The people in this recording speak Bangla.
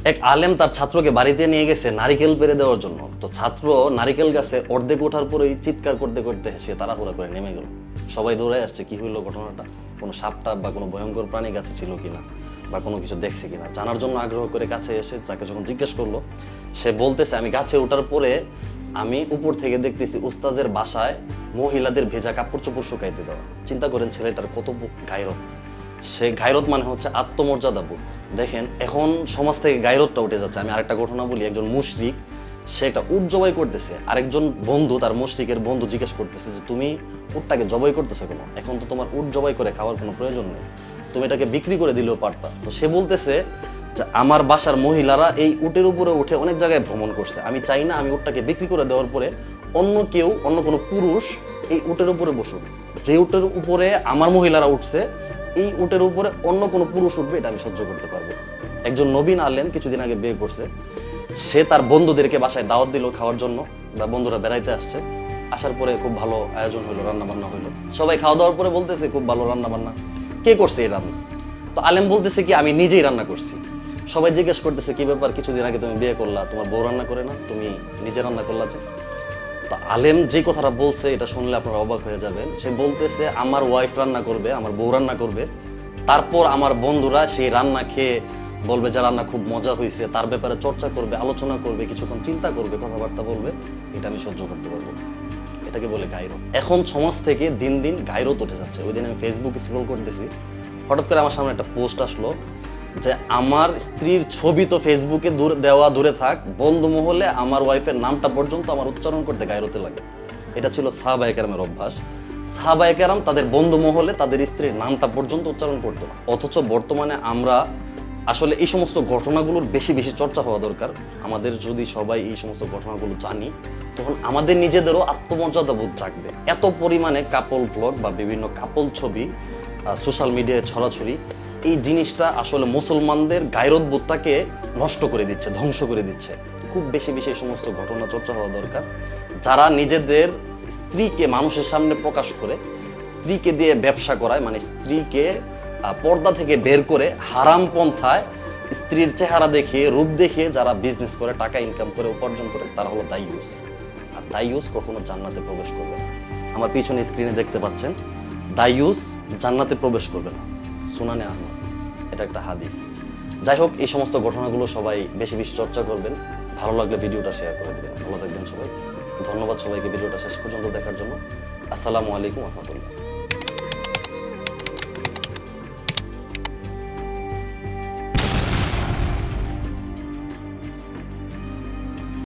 এক আলেম তার ছাত্রকে বাড়িতে নিয়ে গেছে নারিকেল পেড়ে দেওয়ার জন্য। তো ছাত্র নারিকেল গাছে অর্ধেক ওঠার পরেই চিৎকার করতে করতে সে তাড়াহুড়া করে নেমে গেল। সবাই দৌড়ে আসছে, কি হইলো ঘটনাটা, কোনো সাপটাপ বা কোনো ভয়ঙ্কর প্রাণী গাছে ছিল কিনা বা কোনো কিছু দেখছে কিনা জানার জন্য আগ্রহ করে কাছে এসে তাকে যখন জিজ্ঞেস করলো, সে বলতেছে আমি গাছে ওঠার পরে আমি উপর থেকে দেখতেছি উস্তাজের বাসায় মহিলাদের ভেজা কাপড় চোপড় শুকাইতে দেওয়া। চিন্তা করেন ছেলেটার কত গায়রত। সে গায়রত মানে হচ্ছে আত্মমর্যাদাবোধ। দেখেন এখন সমাজ থেকে গায়রতটা উঠে যাচ্ছে। আমি আরেকটা ঘটনা বলি, একজন মুশরিক সে একটা উট জবাই করতেছে, আরেকজন বন্ধু তার মুশরিকের বন্ধু জিজ্ঞেস করতেছে যে তুমি উটটাকে জবাই করতেছো কেন, এখন তো তোমার উট জবাই করে খাওয়ার কোনো প্রয়োজন নেই, তুমি এটাকে বিক্রি করে দিলেও পারতা। তো সে বলতেছে যে আমার বাসার মহিলারা এই উটের উপরে উঠে অনেক জায়গায় ভ্রমণ করছে, আমি চাই না আমি উটটাকে বিক্রি করে দেওয়ার পরে অন্য কেউ, অন্য কোনো পুরুষ এই উটের উপরে বসুক। যে উটের উপরে আমার মহিলারা উঠছে এই উটের উপরে অন্য কোনো পুরুষ উঠবে এটা আমি সহ্য করতে পারবো। একজন নবীন আলেম কিছুদিন আগে বিয়ে করছে, সে তার বন্ধুদেরকে বাসায় দাওয়াত দিল খাওয়ার জন্য, বা বন্ধুরা বেড়াইতে আসছে, আসার পরে খুব ভালো আয়োজন হলো, রান্না বান্না হলো, সবাই খাওয়া দাওয়ার পরে বলতেছে খুব ভালো রান্না বান্না, কে করছে এই রান্না? তো আলেম বলতেছে কি আমি নিজেই রান্না করছি। সবাই জিজ্ঞেস করতেছে কি ব্যাপার, কিছুদিন আগে তুমি বিয়ে করলা, তোমার বউ রান্না করে না, তুমি নিজে রান্না করলা যে? তো আলেম যে কথাটা বলছে এটা শুনলে আপনারা অবাক হয়ে যাবেন। সে বলতেছে আমার ওয়াইফ রান্না করবে, আমার বউ রান্না করবে, তারপর আমার বন্ধুরা সেই রান্না খেয়ে বলবে যে রান্না খুব মজা হয়েছে, তার ব্যাপারে চর্চা করবে, আলোচনা করবে, কিছুক্ষণ চিন্তা করবে, কথাবার্তা বলবে, এটা আমি সহ্য করতে পারবো। এটাকে বলে গায়রত। এখন সমাজ থেকে দিন দিন গায়রত উঠে যাচ্ছে। ওই দিন আমি ফেসবুক স্ক্রল করতেছি, হঠাৎ করে আমার সামনে একটা পোস্ট আসলো যে আমার স্ত্রীর ছবি তো ফেসবুকে দেওয়া দূরে থাক, বন্ধু মহলে আমার ওয়াইফের নামটা পর্যন্ত আমার উচ্চারণ করতে গায়রতে লাগে। এটা ছিল সাহাবায়ে কেরামের অভ্যাস। সাহাবায়ে কেরাম তাদের বন্ধু মহলে তাদের স্ত্রীর নামটা পর্যন্ত উচ্চারণ করতো না। অথচ বর্তমানে আমরা আসলে এই সমস্ত ঘটনাগুলোর বেশি বেশি চর্চা হওয়া দরকার। আমাদের যদি সবাই এই সমস্ত ঘটনাগুলো জানি, তখন আমাদের নিজেদেরও আত্মমর্যাদা বোধ জাগবে। এত পরিমাণে কাপল ব্লগ বা বিভিন্ন কাপল ছবি সোশ্যাল মিডিয়ায় ছড়াছড়ি, এই জিনিসটা আসলে মুসলমানদের গায়রত বোধটাকে নষ্ট করে দিচ্ছে, ধ্বংস করে দিচ্ছে। খুব বেশি বেশি এই সমস্ত ঘটনা চর্চা হওয়া দরকার। যারা নিজেদের স্ত্রীকে মানুষের সামনে প্রকাশ করে, স্ত্রীকে দিয়ে ব্যবসা করায়, মানে স্ত্রীকে পর্দা থেকে বের করে হারাম পন্থায় স্ত্রীর চেহারা দেখিয়ে, রূপ দেখিয়ে যারা বিজনেস করে, টাকা ইনকাম করে, উপার্জন করে, তারা হলো দাইয়ুস। আর দাইয়ুস কখনো জান্নাতে প্রবেশ করবে না। আমার পিছনে স্ক্রিনে দেখতে পাচ্ছেন, দাইয়ুস জান্নাতে প্রবেশ করবে না, সুনানে আহমদ, এটা একটা হাদিস। যাই হোক, এই সমস্ত ঘটনাগুলো সবাই বেশি বেশি চর্চা করবেন। ভালো লাগলে ভিডিওটা শেয়ার করে দেবেন। ভালো থাকবেন সবাই। ধন্যবাদ সবাইকে ভিডিওটা শেষ পর্যন্ত দেখার জন্য। আসসালামু আলাইকুম ওয়া রাহমাতুল্লাহ।